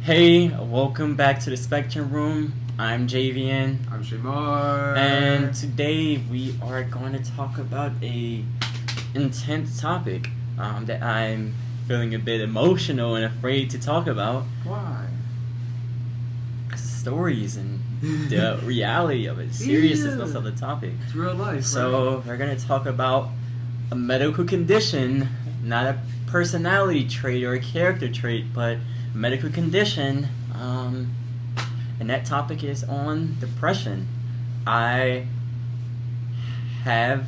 Hey, welcome back to the Spectrum Room. I'm JVN. I'm Shamar. And today we are going to talk about a intense topic that I'm feeling a bit emotional and afraid to talk about. Why? Stories and the reality of it, seriousness of the topic. It's real life. So we're going to talk about a medical condition, not a personality trait or a character trait, but medical condition, and that topic is on depression. I had,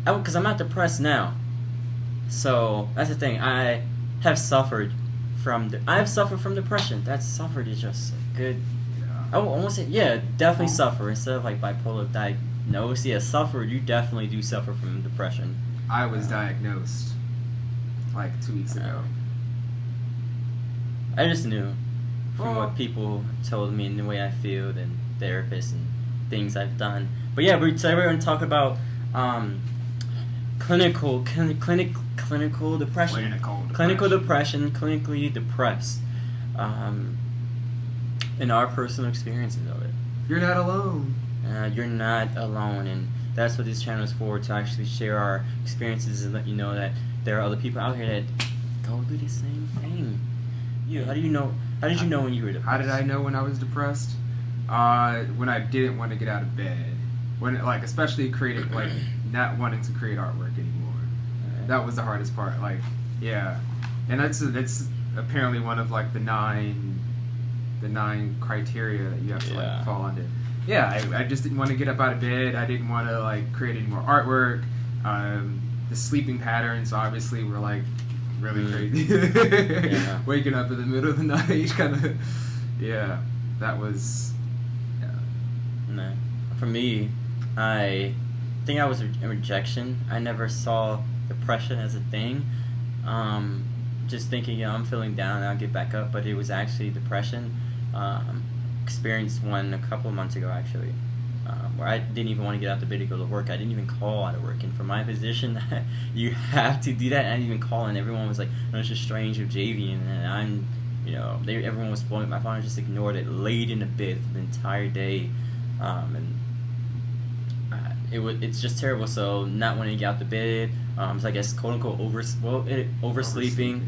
because I'm not depressed now. So that's the thing. I have suffered from depression. That suffered is just a good. Yeah. I won't say definitely suffer instead of like bipolar diagnosed. Yeah, suffered. You definitely do suffer from depression. I was diagnosed like 2 weeks ago. I just knew from Well, what people told me and the way I feel and therapists and things I've done. But yeah, today we're going to talk about clinical depression. Clinical Depression, clinically depressed. And our personal experiences of it. You're not alone. You're not alone, and that's what this channel is for, to actually share our experiences and let you know that there are other people out here that go through the same thing. How did you know when you were depressed? How did I know when I was depressed? When I didn't want to get out of bed. When especially creating not wanting to create artwork anymore. That was the hardest part. And that's apparently one of the nine criteria that you have to fall under. Yeah, I just didn't want to get up out of bed. I didn't want to create any more artwork. The sleeping patterns obviously were really crazy. Waking up in the middle of the night, kind of. Yeah, that was. Yeah. No, for me, I think I was a rejection. I never saw depression as a thing. Just thinking, I'm feeling down, I'll get back up, but it was actually depression. Experienced one a couple of months ago actually, where I didn't even want to get out of bed to go to work. I didn't even call out of work, and for my position, you have to do that. I didn't even call, and everyone was like, "No, it's just strange of JV," and I'm, everyone was blowing my phone. I just ignored it, laid in the bed for the entire day, it's just terrible. So not wanting to get out of bed, so I guess quote unquote oversleeping.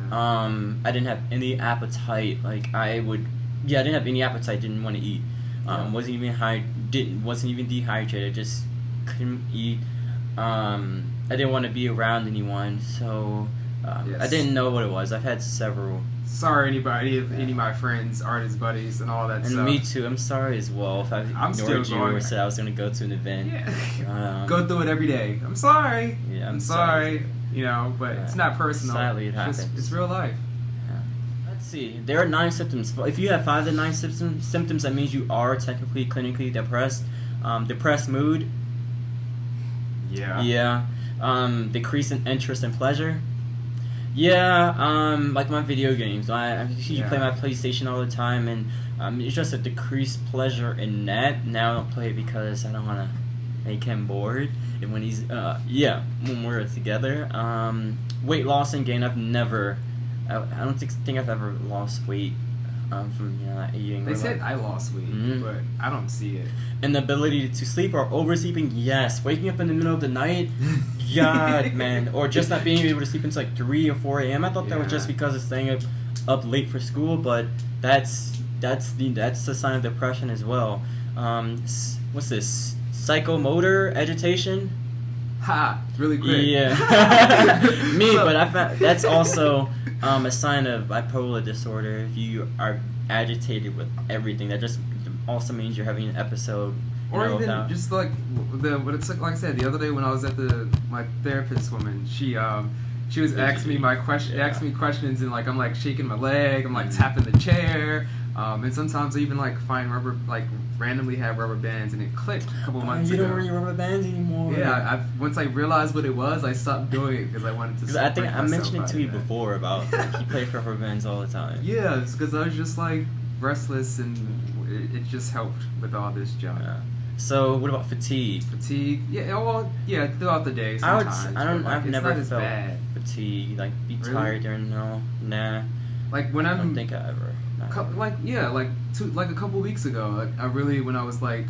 Yeah. I didn't have any appetite. I didn't have any appetite. Didn't want to eat. Wasn't even dehydrated. Just couldn't eat. I didn't want to be around anyone. So I didn't know what it was. I've had several. Sorry, any of my friends, artist buddies, and all that and stuff. And me too. I'm sorry as well if I ignored you or said I was going to go to an event. Yeah. Go through it every day. I'm sorry. Yeah, I'm sorry. But it's not personal. Sadly, it happens. It's real life. Let's see. There are 9 symptoms. If you have 5 of the 9 symptoms, that means you are technically clinically depressed. Depressed mood. Yeah. Yeah. Decrease in interest and pleasure. Yeah. Like my video games. I usually play my PlayStation all the time, and it's just a decreased pleasure in that. Now I don't play it because I don't want to make him bored. And when he's when we're together. Weight loss and gain. I don't think I've ever lost weight from not eating. They said I lost weight, but I don't see it. And the ability to sleep or oversleeping, yes. Waking up in the middle of the night, God, man. Or just not being able to sleep until 3 or 4 a.m. I thought that was just because of staying up late for school, but that's the sign of depression as well. What's this? Psychomotor agitation. Ha! Really quick. Yeah. But I found that's also a sign of bipolar disorder. If you are agitated with everything, that just also means you're having an episode. Or even just what it's like I said the other day when I was at my therapist woman, she was asking me asking me questions, and I'm shaking my leg, I'm tapping the chair, and sometimes I even find randomly have rubber bands, and it clicked a couple months ago. You don't wear your rubber bands anymore. Yeah, once I realized what it was, I stopped doing it because I wanted to. I think I mentioned it to you before about you play for rubber bands all the time. Yeah, it's because I was just restless, and it just helped with all this junk. Yeah. So what about fatigue? Fatigue, yeah, well, yeah, throughout the day I would. sometimes. I don't. but, like, I've it's never not as felt bad. fatigue. Like be Really? tired during no. Nah. Like when I don't I'm think I ever. Not ever. like yeah, like a couple weeks ago, like I really when I was like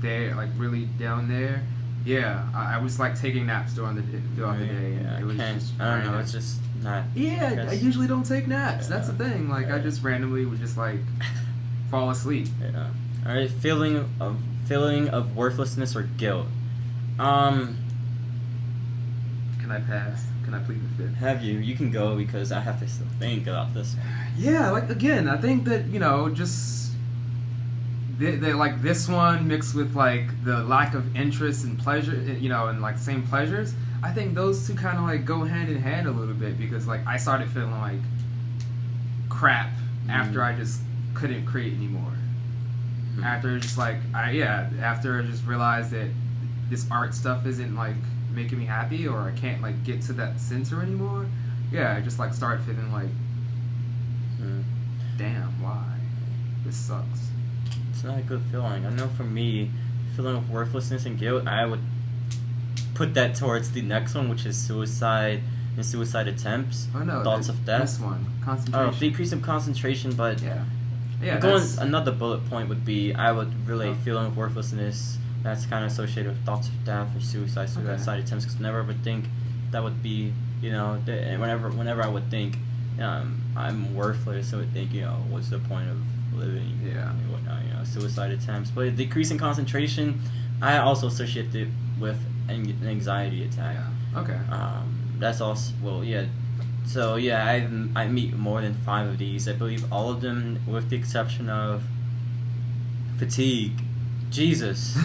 there, like really down there, yeah, I was like taking naps throughout the day. And Yeah, it was just I don't know. random. It's just not. Yeah, I guess- usually don't take naps. That's the Yeah. thing. Like I Yeah. just randomly would just like fall asleep. Yeah. All right. Feeling of worthlessness or guilt. Can I pass? Can I plead the fifth? Have you? You can go because I have to still think about this one. Yeah, like again, I think that just they like this one mixed with like the lack of interest and pleasure, and like the same pleasures. I think those two kind of like go hand in hand a little bit because like I started feeling like crap after I just couldn't create anymore. After just like after I just realized that this art stuff isn't like making me happy or I can't like get to that center anymore. Yeah, I just like started feeling like, damn, why? This sucks. It's not a good feeling. I know for me, feeling of worthlessness and guilt, I would put that towards the next one, which is suicide and suicide attempts. Oh no, thoughts of death. This one, concentration. Oh, decrease of concentration, but Yeah, going that's, another bullet point would be I would relate Oh. feeling of worthlessness. That's kind of associated with thoughts of death or suicide attempts. Because never would think that would be whenever I would think I'm worthless, I would think what's the point of living? Yeah. And whatnot, suicide attempts. But decrease in concentration, I also associate it with an anxiety attack. yeah. Okay. That's also So I meet more than 5 of these. I believe all of them, with the exception of fatigue. Jesus.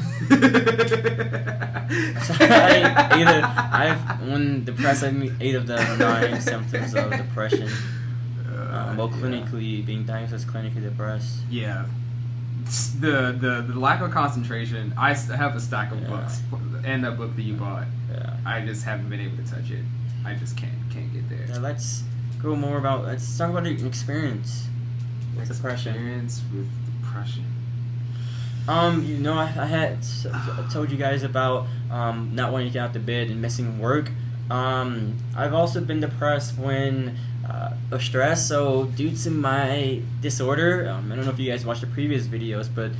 When depressed, I meet 8 of the 9 symptoms of depression. Clinically being diagnosed as clinically depressed. Yeah. The lack of concentration. I have a stack of books, and that book that you bought. Yeah. I just haven't been able to touch it. I just can't get there. Now let's talk about an experience with depression. Experience with depression. I told you guys about not wanting to get out of bed and missing work. I've also been depressed when of stress. So due to my disorder, I don't know if you guys watched the previous videos, but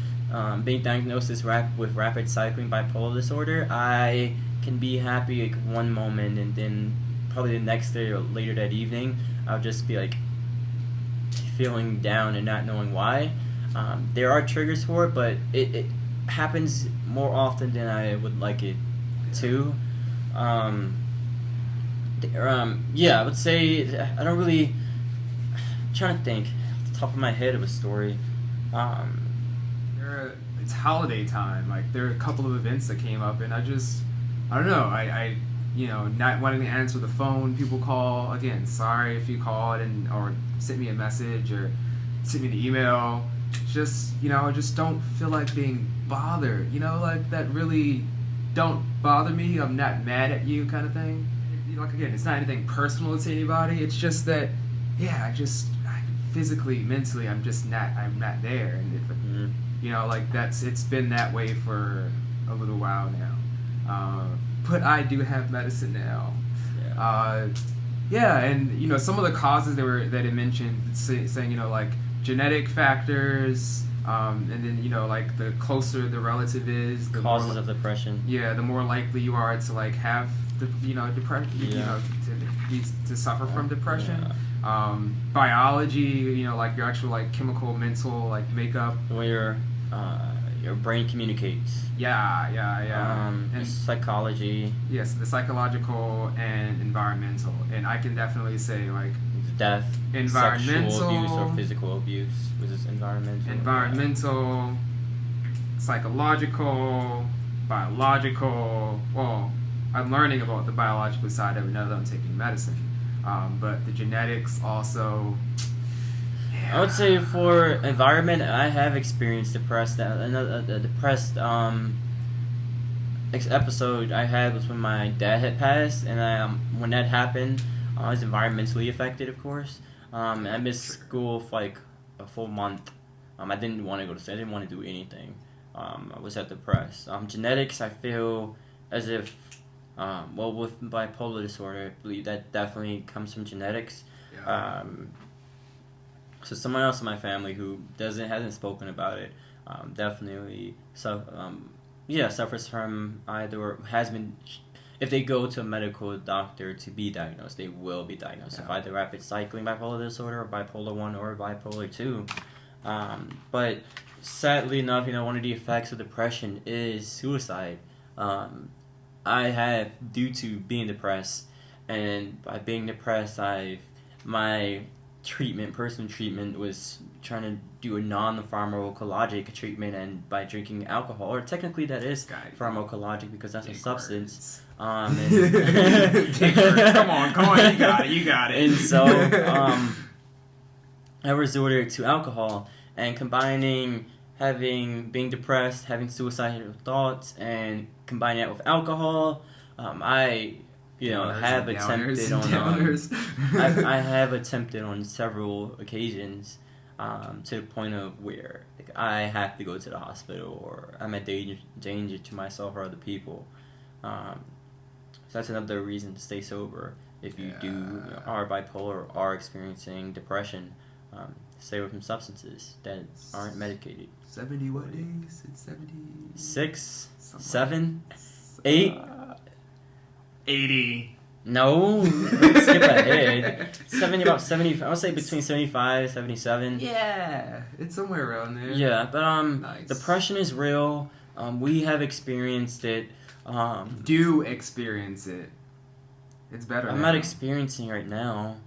being diagnosed with rapid cycling bipolar disorder, I can be happy like one moment and then probably the next day or later that evening, I'll just be like feeling down and not knowing why. There are triggers for it, but it happens more often than I would like it to. I would say I don't really. I'm trying to think off the top of my head of a story. It's holiday time. Like there are a couple of events that came up, and I don't know. I not wanting to answer the phone. People call again. Sorry if you called or sent me a message or sent me the email. Just I just don't feel like being bothered. Like that really don't bother me. I'm not mad at you, kind of thing. Like again, it's not anything personal to anybody. It's just that, I physically, mentally, I'm not there, and it's been that way for a little while now. But I do have medicine now. And some of the causes that it mentioned, saying like genetic factors, and then like the closer the relative is, the Causes more, of depression. Yeah, the more likely you are to like have depression. To suffer from depression. Yeah. Biology, like your actual like chemical, mental like makeup. The way your brain communicates. Yeah. And psychology. Yes, the psychological and environmental, and I can definitely say like Death, environmental, sexual abuse or physical abuse, which is environmental, psychological, biological. Well, I'm learning about the biological side of it now that I'm taking medicine, but the genetics also. I would say for environment, I have experienced depressed. A depressed episode I had was when my dad had passed, and when that happened, I was environmentally affected, of course. And I missed school for like a full month. I didn't want to go to school. I didn't want to do anything. was that depressed. Genetics, I feel as if, with bipolar disorder, I believe that definitely comes from genetics. Yeah. So someone else in my family who hasn't spoken about it, definitely suffers from either or has been. If they go to a medical doctor to be diagnosed, they will be diagnosed with either rapid cycling bipolar disorder or bipolar 1 or bipolar 2. But sadly enough, one of the effects of depression is suicide. I have, due to being depressed, and by being depressed, my personal treatment was trying to do a non-pharmacologic treatment, and by drinking alcohol, or technically that is pharmacologic because that's a substance. Come on, you got it. And so, I resorted to alcohol, and combining being depressed, having suicidal thoughts, and combining that with alcohol, I have attempted on I have attempted on several occasions, to the point of where I have to go to the hospital, or I'm at danger to myself or other people. So that's another reason to stay sober if you are bipolar or are experiencing depression. Stay away from substances that aren't medicated. 70 what days? It's 70. 6, 7, 8, 80. No, skip ahead. About 70. I would say between 75, 77. Yeah, it's somewhere around there. Yeah, but nice. Depression is real. We have experienced it. Do experience it. It's better. I'm not experiencing it right now.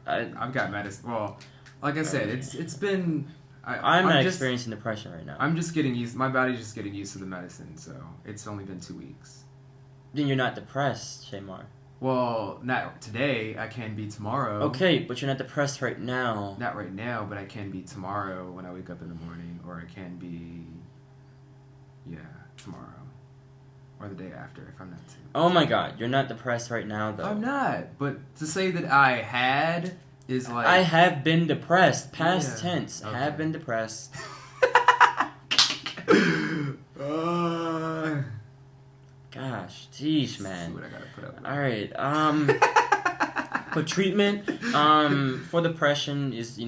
I've got medicine. Well, like I said, it's been. I'm not experiencing depression right now. I'm just getting used. My body's just getting used to the medicine, so it's only been 2 weeks. Then you're not depressed, Shamar. Well, not today. I can be tomorrow. Okay, but you're not depressed right now. Not right now, but I can be tomorrow when I wake up in the morning, or I can be, tomorrow, or the day after if I'm not too. Oh my God, you're not depressed right now, though. I'm not, but to say that I had is like I have been depressed. Past tense. Okay. Have been depressed. Gosh, jeez, man. See what I gotta put up with. All right. For treatment, for depression is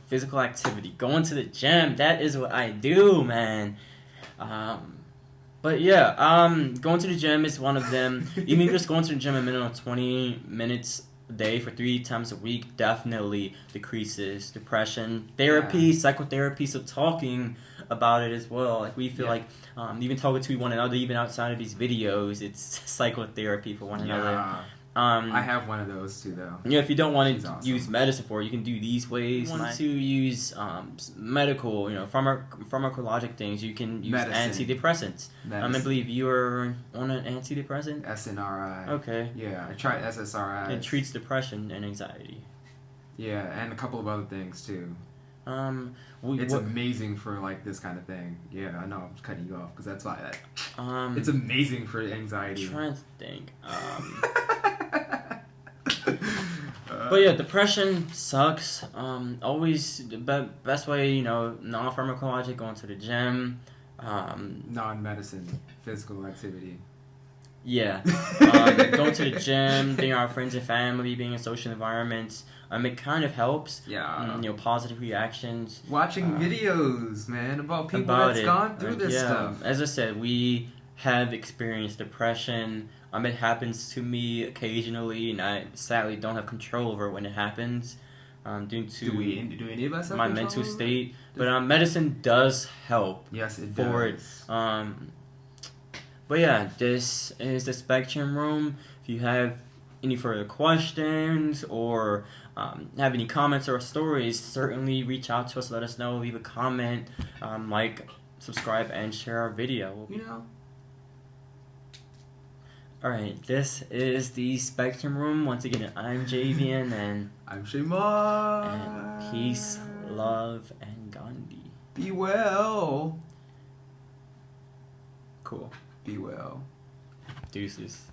physical activity. Going to the gym. That is what I do, man. But yeah, going to the gym is one of them. Even just going to the gym a minimum of 20 minutes a day for 3 times a week definitely decreases depression. Therapy, psychotherapy, so talking about it as well. Like we feel like even talking to one another, even outside of these videos, it's psychotherapy for one another. I have one of those too, though. If you don't want to use medicine for it, you can do these ways. Want to use medical, pharmacologic things, you can use antidepressants. I believe you are on an antidepressant? SNRI. Okay. Yeah, I tried SSRI. It treats depression and anxiety. Yeah, and a couple of other things too. It's amazing for like this kind of thing. Yeah, I know I'm just cutting you off because that's why. It's amazing for anxiety. I'm trying to think. But yeah, depression sucks. Always the best way, non-pharmacologic, going to the gym. Non-medicine, physical activity. Yeah. Going to the gym, being around friends and family, being in social environments. It kind of helps. Yeah. Positive reactions. Watching videos, man, about people that's gone through this stuff. As I said, we have experienced depression. It happens to me occasionally, and I sadly don't have control over when it happens. Due to do any of us have my mental state. But medicine does help. Yes, it does. But yeah, this is the Spectrum Room. If you have any further questions or have any comments or stories, certainly reach out to us. Let us know. Leave a comment, like, subscribe, and share our video. Alright, this is the Spectrum Room. Once again, I'm Javian, and I'm Shamar. And peace, love, and Gandhi. Be well. Cool. Be well. Deuces.